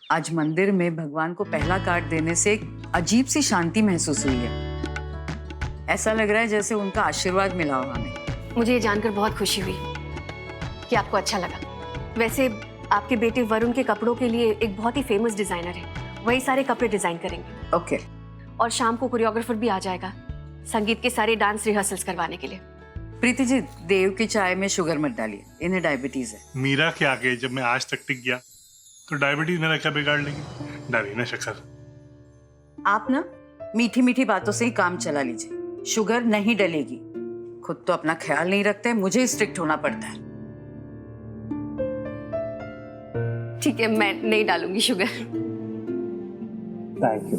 आज मंदिर में भगवान को पहला कार्ड देने से एक अजीब सी शांति महसूस हुई है। ऐसा लग रहा है जैसे उनका आशीर्वाद मिला हो हमें। मुझे ये जानकर बहुत खुशी हुई कि आपको अच्छा लगा। वैसे आपके बेटे वरुण के कपड़ों के लिए एक बहुत ही फेमस डिजाइनर है, वही सारे कपड़े डिजाइन करेंगे। ओके। और शाम को कोरियोग्राफर भी आ जाएगा संगीत के सारे डांस रिहर्सल्स करवाने के लिए। प्रीति जी, देव की चाय में शुगर मत डालिए, इन्हें डायबिटीज है। मीरा के आगे जब मैं आज तक टिक गया तो डायबिटीज मेरा क्या बिगाड़ लेगी? डाली ना शक्कर। आप ना मीठी मीठी बातों से ही काम चला लीजिए, शुगर नहीं डलेगी। खुद तो अपना ख्याल नहीं रखते, मुझे स्ट्रिक्ट होना पड़ता है। ठीक है, मैं नहीं डालूंगी शुगर। Thank you.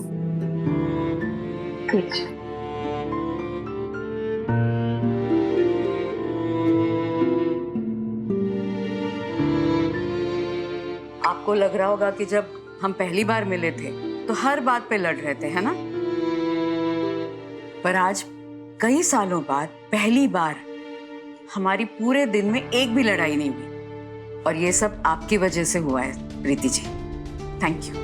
आपको लग रहा होगा कि जब हम पहली बार मिले थे तो हर बात पे लड़ रहे थे, है ना? पर आज कई सालों बाद पहली बार हमारी पूरे दिन में एक भी लड़ाई नहीं हुई, और ये सब आपकी वजह से हुआ है प्रीति जी। Thank you.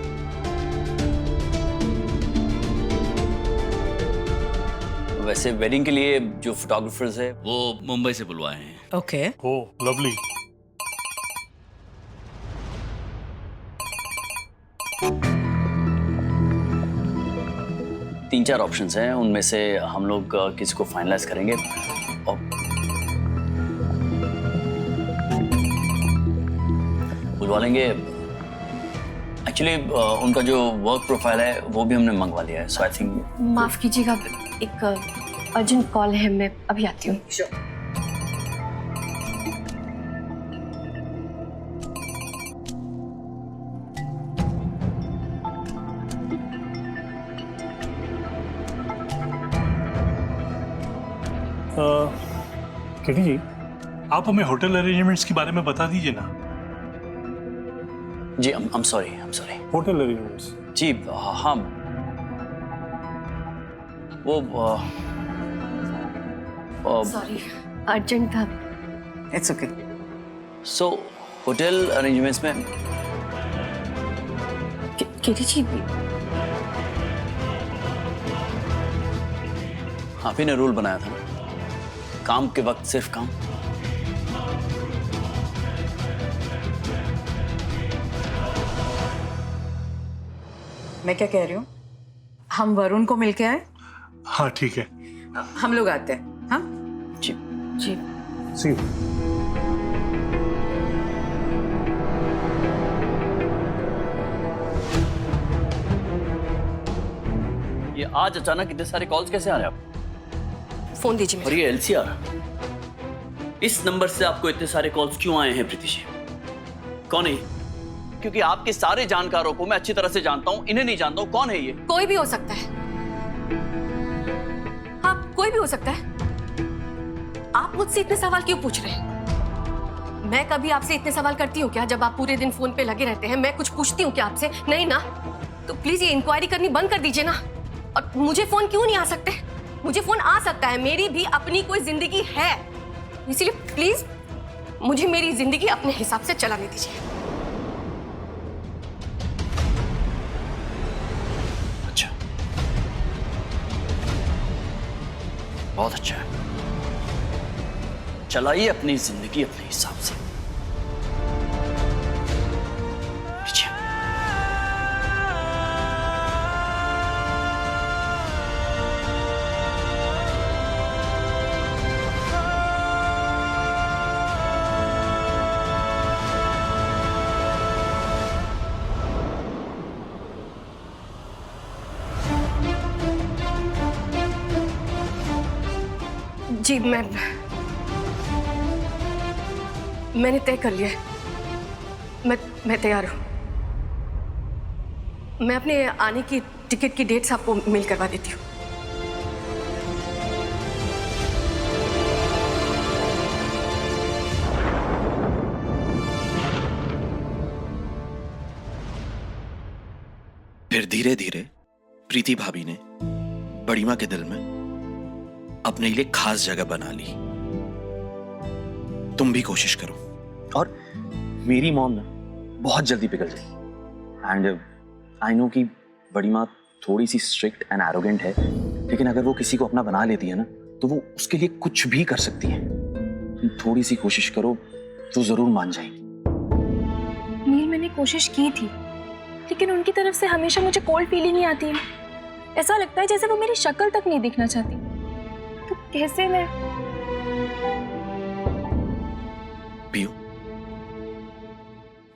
वैसे वेडिंग के लिए जो फोटोग्राफर्स है वो मुंबई से बुलवाए हैं। ओके। ओह लवली। तीन चार ऑप्शंस हैं, उनमें से हम लोग किसी को फाइनलाइज करेंगे और बुलवा लेंगे। एक्चुअली उनका जो वर्क प्रोफाइल है वो भी हमने मंगवा लिया है, सो आई थिंक। माफ कीजिएगा, एक अर्जेंट कॉल है, मैं अभी आती हूँ। किटी जी, आप हमें होटल अरेंजमेंट्स के बारे में बता दीजिए ना। जी I am sorry. Hotel arrangements? जी हाँ, वो सॉरी, अर्जेंट था। It's okay. So hotel arrangements में किटी जी, आप ही ने रूल बनाया था ना, काम के वक्त सिर्फ काम। मैं क्या कह रही हूँ, हम वरुण को मिलके आए? हाँ ठीक है। हम लोग आते हैं। हाँ जी जी। सी यू। ये आज अचानक इतने सारे कॉल्स कैसे आ रहे हैं आपको? फोन दीजिए और मुझे। ये एलसीआर, इस नंबर से आपको इतने सारे कॉल्स क्यों आए हैं प्रीति जी? कौन है ये? क्योंकि आपके सारे जानकारों को मैं अच्छी तरह से जानता हूं, इन्हें नहीं जानता हूं। कौन है ये? कोई भी हो सकता है। हाँ, कोई भी हो सकता है। आप मुझसे इतने सवाल क्यों पूछ रहे हैं? मैं कभी आपसे इतने सवाल करती हूँ क्या? जब आप पूरे दिन फोन पे लगे रहते हैं, मैं कुछ पूछती हूँ क्या आपसे? नहीं ना। तो प्लीज ये इंक्वायरी करनी बंद कर दीजिए ना। और मुझे फोन क्यों नहीं आ सकते? मुझे फोन आ सकता है, मेरी भी अपनी कोई जिंदगी है, इसीलिए प्लीज मुझे मेरी जिंदगी अपने हिसाब से चलाने दीजिए। अच्छा, बहुत अच्छा है, चलाइए अपनी जिंदगी अपने हिसाब से। पीछे। जी, मैंने तय कर लिया है। मैं तैयार हूं। मैं अपने आने की टिकट की डेट्स आपको मेल करवा देती हूँ। फिर धीरे धीरे प्रीति भाभी ने बड़ी माँ के दिल में अपने लिए खास जगह बना ली। तुम भी कोशिश करो। और मेरी मॉम ना बहुत जल्दी पिघल जाएगी। एंड आई नो कि बड़ी माँ थोड़ी सी स्ट्रिक्ट एंड एरोगेंट है, लेकिन अगर वो किसी को अपना बना लेती है ना तो वो उसके लिए कुछ भी कर सकती है। तुम थोड़ी सी कोशिश करो तो जरूर मान जाएंगी। नील, मैंने कोशिश की थी, लेकिन उनकी तरफ से हमेशा मुझे कोल्ड फीलिंग ही आती है। ऐसा लगता है जैसे वो मेरी शक्ल तक नहीं दिखना चाहती। तो कैसे मैं पियो,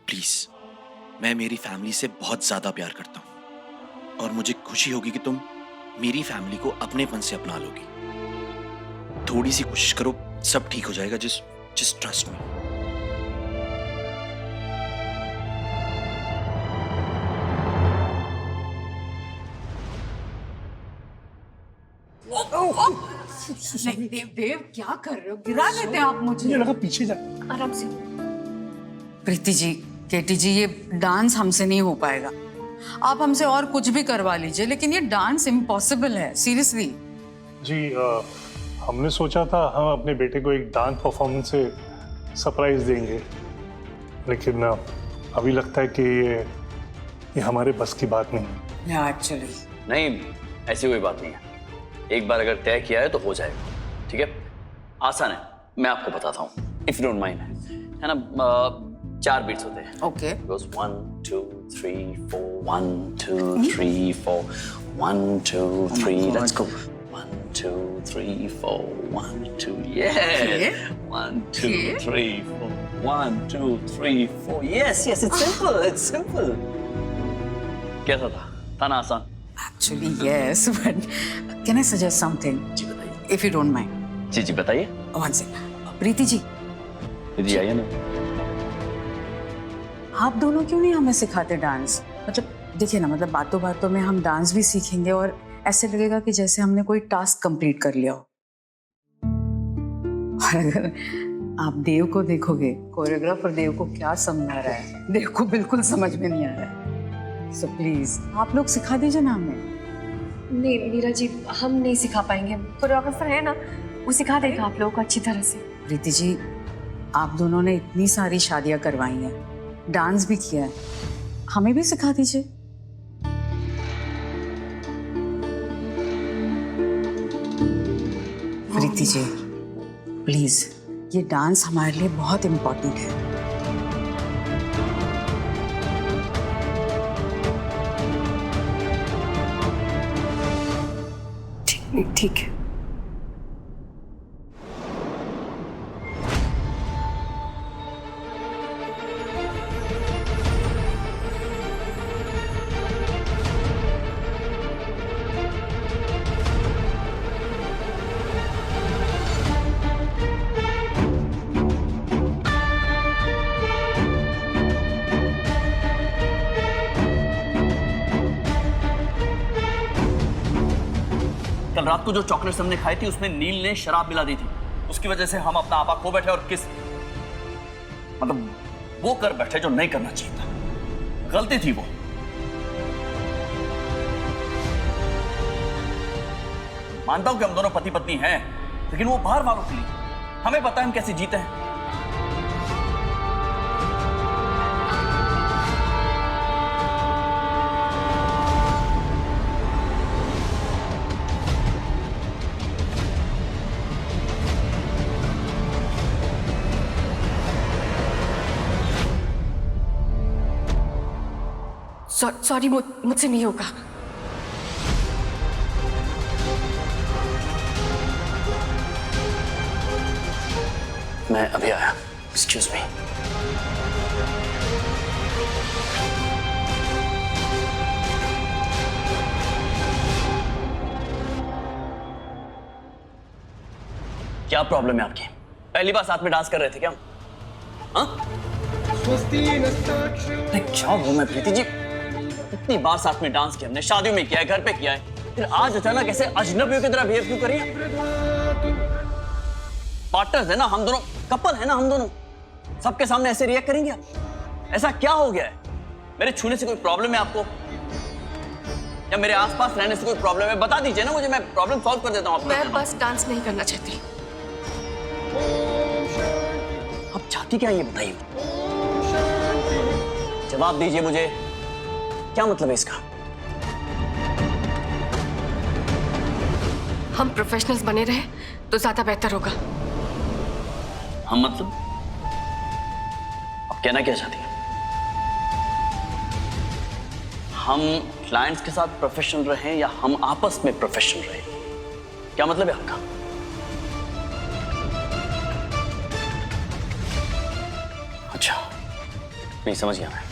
प्लीज, मैं मेरी फैमिली से बहुत ज्यादा प्यार करता हूं और मुझे खुशी होगी कि तुम मेरी फैमिली को अपनेपन से अपना लोगी। थोड़ी सी कोशिश करो, सब ठीक हो जाएगा। Just trust me. नहीं देव, देव क्या कर रहे हो? गिरा देते आप मुझे। लगा पीछे जा। आराम से। प्रीति जी, केटी जी, ये डांस हमसे नहीं हो पाएगा। आप हमसे और कुछ भी करवा लीजिए, लेकिन ये डांस इम्पॉसिबल है, सीरियसली। जी हमने सोचा था हम अपने बेटे को एक डांस परफॉर्मेंस से सरप्राइज देंगे, लेकिन अभी लगता है कि ये हमारे बस की बात नहीं है। एक्चुअली नहीं, ऐसी कोई बात नहीं है। एक बार अगर तय किया है तो हो जाएगा, ठीक है? आसान है, मैं आपको बताता हूँ, इफ यू डोंट माइंड, है ना? 4 बीट्स होते हैं। Okay. Goes 1 2 3 4 1 2 3 4 1 2 3 let's go 1 2 3 4 1 2 yeah 1 2 3 4 1 2 3 4 yes it's simple कैसा था ना आसान? Actually, yes, but can I suggest something? जी बताइए। If you don't mind. जी बताइए। One second. प्रीति जी, जी आइए ना। आप दोनों क्यों नहीं हमें सिखाते डांस? मतलब देखिए ना, मतलब बातों बातों में हम डांस भी सीखेंगे और ऐसे लगेगा कि जैसे हमने कोई टास्क कंप्लीट कर लिया हो। और अगर आप देव को देखोगे, कोरियोग्राफर देव को क्या समझा रहा है, देव को बिल्कुल समझ में नहीं आ रहा है। सो प्लीज आप लोग सिखा दीजिए ना हमें। नहीं मीरा जी, हम नहीं सिखा पाएंगे। कोरियोग्राफर है ना, वो सिखा देगा आप लोगों को अच्छी तरह से। प्रीति जी, आप दोनों ने इतनी सारी शादियां करवाई हैं, डांस भी किया है, हमें भी सिखा दीजिए। प्रीति जी प्लीज, ये डांस हमारे लिए बहुत इम्पोर्टेंट है। ठीक है। कल रात को जो चॉकलेट्स हमने खाई थी उसमें नील ने शराब मिला दी थी, उसकी वजह से हम अपना आपा खो बैठे और मतलब वो कर बैठे जो नहीं करना चाहिए था। गलती थी वो। मानता हूं कि हम दोनों पति पत्नी हैं, लेकिन वो बाहर वालों के लिए, हमें पता है हम कैसे जीते हैं। सॉरी, मुझसे नहीं होगा। मैं अभी आया। Excuse me. क्या प्रॉब्लम है आपकी? पहली बार साथ में डांस कर रहे थे क्या? हाँ? क्या बोल मैं प्रीति जी, इतनी बार साथ में डांस किया हमने, शादियों में किया है, घर पे किया है, फिर आज अचानक ऐसे अजनबियों की तरह बिहेव क्यों करिए? पार्टनर्स है ना हम दोनों, कपल है ना हम दोनों, सबके सामने ऐसे रिएक्ट करेंगे आप? ऐसा क्या हो गया है? मेरे छूने से कोई प्रॉब्लम है आपको, या मेरे आसपास रहने से कोई प्रॉब्लम है? बता दीजिए ना मुझे, मैं प्रॉब्लम सॉल्व कर देता हूँ। मैं बस डांस नहीं करना चाहती। आप चाहती क्या ये बताइए, जवाब दीजिए मुझे। क्या मतलब है इसका? हम प्रोफेशनल्स बने रहे तो ज्यादा बेहतर होगा। हम मतलब? अब कहना क्या चाहती हैं? हम क्लाइंट्स के साथ प्रोफेशनल रहें या हम आपस में प्रोफेशनल रहें? क्या मतलब है आपका? अच्छा, नहीं समझ गया मैं।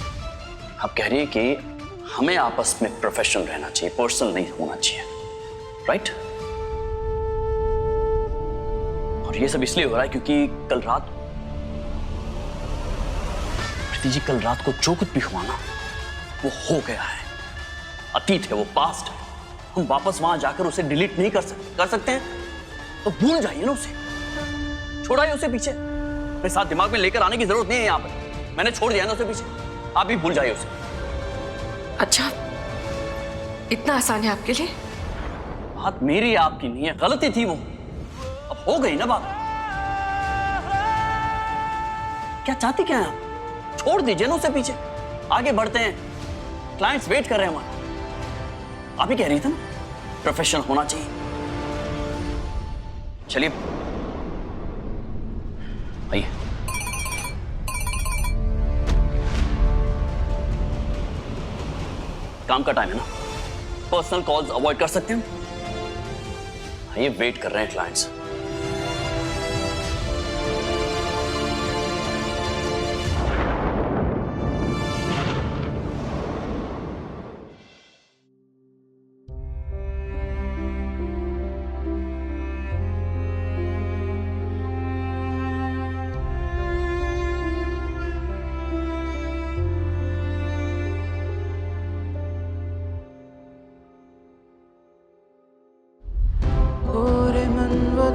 आप कह रही है कि हमें आपस में प्रोफेशनल रहना चाहिए, पर्सनल नहीं होना चाहिए, राइट? और ये सब इसलिए हो रहा है क्योंकि कल रात प्रीति जी, कल रात को जो कुछ भी हुआ ना, वो हो गया है, अतीत है, वो पास्ट है। हम वापस वहां जाकर उसे डिलीट नहीं कर सकते हैं तो भूल जाइए ना उसे, छोड़ाइए उसे पीछे। मेरे साथ दिमाग में लेकर आने की जरूरत नहीं है यहाँ पर, मैंने छोड़ दिया ना उसे पीछे, आप भी भूल जाइए उसे। अच्छा, इतना आसान है आपके लिए? बात मेरी आपकी नहीं है, गलती थी वो, अब हो गई ना बात। क्या चाहती क्या है आप? छोड़ दीजिए ना उसे पीछे, आगे बढ़ते हैं, क्लाइंट्स वेट कर रहे हैं हमारे। आप ही कह रही थी ना प्रोफेशनल होना चाहिए। चलिए आइए। काम का टाइम है ना, पर्सनल कॉल्स अवॉइड कर सकते हैं। आइए, वेट कर रहे हैं क्लाइंट्स।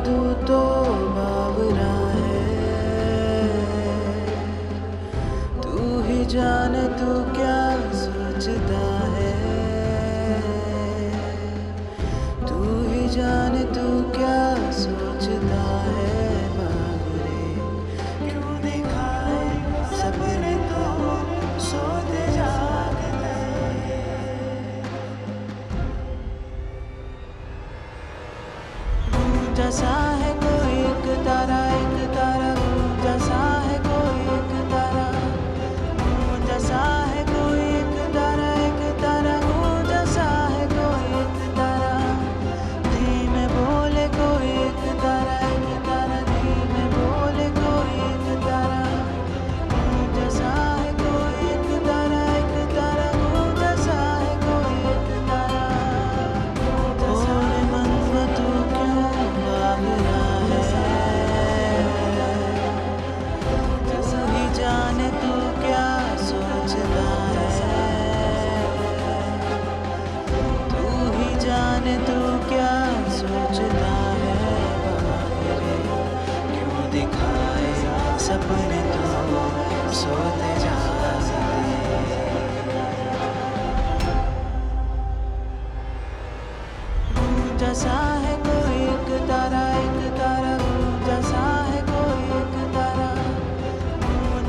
तू तो बावरा है, तू ही जाने तू क्या सोचता है, तू ही जाने तू क्या सोचता है। बावरे क्यों दिखाए सपने तो सोते जागते, जैसा है कोई एक तारा जैसा है कोई एक तारा, जैसा है कोई एक तारा जैसा है कोई एक तारा, धीमे बोले कोई एक तारा धीमे बोले कोई एक तारा, जैसा है कोई एक तारा जैसा है कोई एक तारा। ओरे मन में तू क्यों बावरा है, तू ही जाने तू क्या सोचता है, तू ही जाने तू क्या सोचता है। बावरे क्यों दिखाए सपने तो सोते जागते, जैसा है कोई एक तारा जैसा है कोई एक तारा,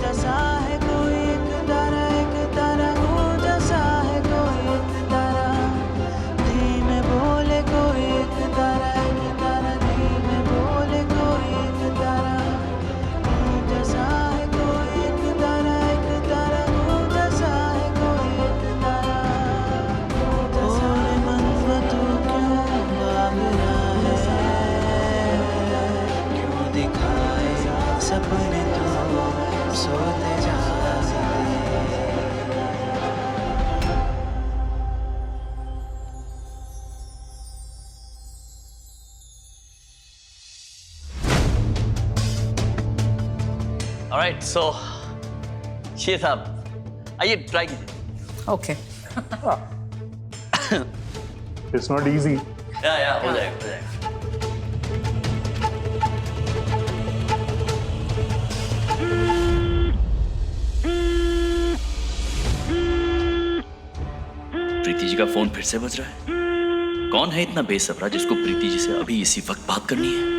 जैसा है कोई एक तारा जैसा है कोई एक तारा, धीमे बोले कोई एक तारा धीमे बोले कोई एक तारा, जैसा है कोई एक तारा जैसा है कोई एक तारा। ओरे मन में तू क्यों बावरा है, क्यों दिखाए सपने तो सोते जागते। ऑलराइट, सो ये साहब आइए ट्राई कीजिए। ओके। It's not easy. या हो जाएगा। प्रीति जी का फोन फिर से बज रहा है। कौन है इतना बेसब्रा जिसको प्रीति जी से अभी इसी वक्त बात करनी है?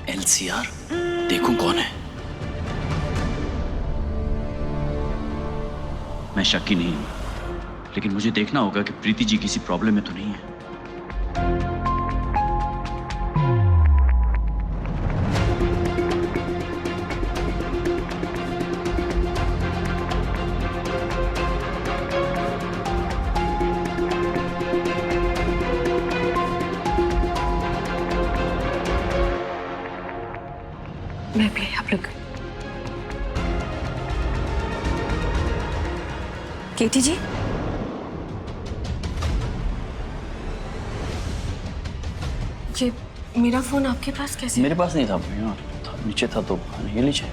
LCR? देखूं कौन है। मैं शक ही नहीं हूं, लेकिन मुझे देखना होगा कि प्रीति जी किसी प्रॉब्लम में तो नहीं है। मैं भी आप लोग। केटी जी, ये मेरा फोन आपके पास कैसे? मेरे पास नहीं था, नीचे था तो ये लीजिए।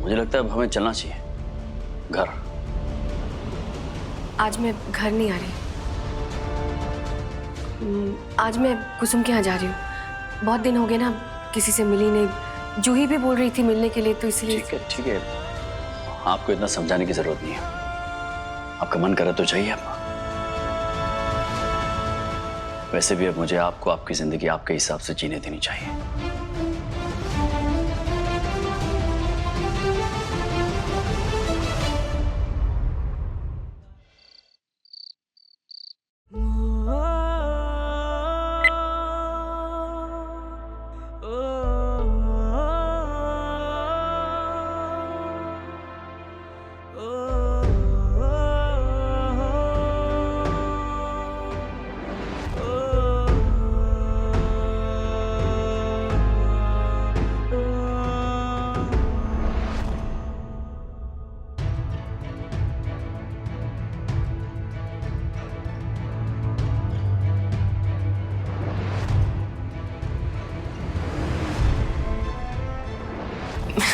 मुझे लगता है अब हमें चलना चाहिए घर। आज मैं घर नहीं आ रही। आज मैं कुसुम के यहाँ जा रही हूँ। बहुत दिन हो गए ना, किसी से मिली नहीं। जूही भी बोल रही थी मिलने के लिए, तो इसलिए। ठीक है, आपको इतना समझाने की जरूरत नहीं है। आपका मन करे तो चाहिए आप। वैसे भी अब मुझे आपको आपकी जिंदगी आपके हिसाब से जीने देनी चाहिए।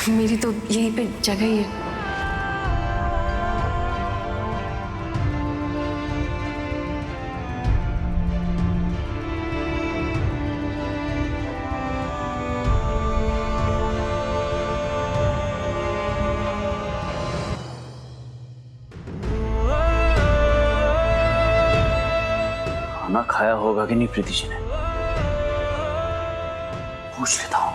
मेरी तो यहीं पे जगह ही है। खाना खाया होगा कि नहीं प्रीति जी ने, पूछ लेता हूं।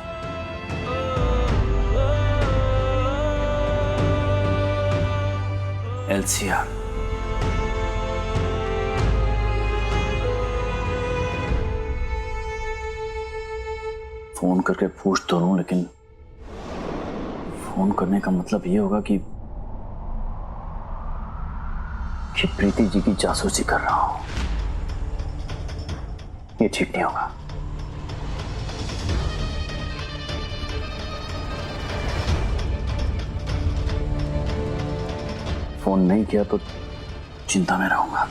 LCR फोन करके पूछ तो लूं, लेकिन फोन करने का मतलब ये होगा कि प्रीति जी की जासूसी कर रहा हूं। ये ठीक नहीं होगा। फोन नहीं किया तो चिंता में रहूंगा।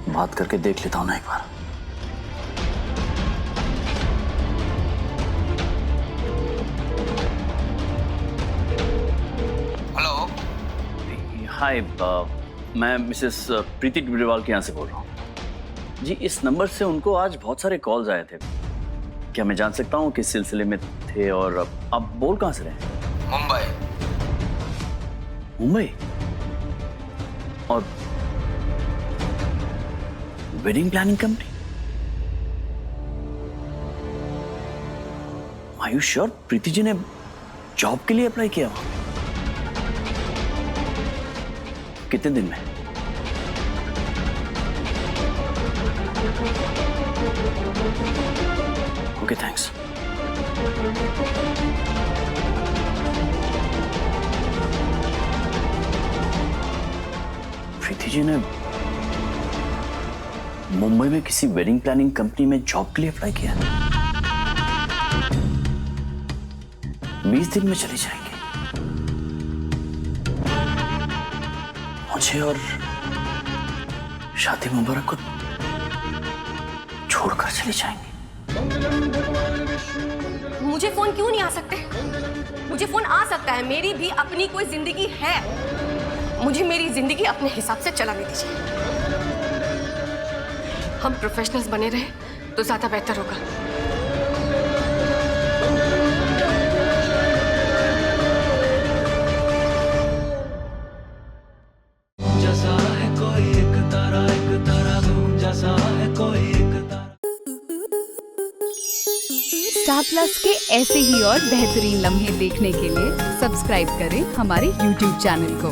बात करके देख लेता हूं ना एक बार। हेलो। हाय, मैं मिसेस प्रीति डुबरेवाल के यहाँ से बोल रहा हूँ जी। इस नंबर से उनको आज बहुत सारे कॉल्स आए थे। क्या मैं जान सकता हूँ किस सिलसिले में थे, और आप बोल कहाँ से रहे हैं? मुंबई। मुंबई? और wedding planning company? Are you sure Preeti ji ने जॉब के लिए अप्लाई किया? कितने दिन में? Okay, thanks. प्रीति जी ने मुंबई में किसी वेडिंग प्लानिंग कंपनी में जॉब के लिए अप्लाई किया। 20 दिन में चली जाएंगे। मुझे और शादी मुबारक को छोड़कर चली जाएंगे। मुझे फोन क्यों नहीं आ सकते? मुझे फोन आ सकता है। मेरी भी अपनी कोई जिंदगी है। मुझे मेरी जिंदगी अपने हिसाब से चलाने दीजिए। हम प्रोफेशनल्स बने रहे तो ज्यादा बेहतर होगा। जैसा है कोई एक तारा धूम जैसा स्टार प्लस के ऐसे ही और बेहतरीन लम्हे देखने के लिए सब्सक्राइब करें हमारे YouTube चैनल को।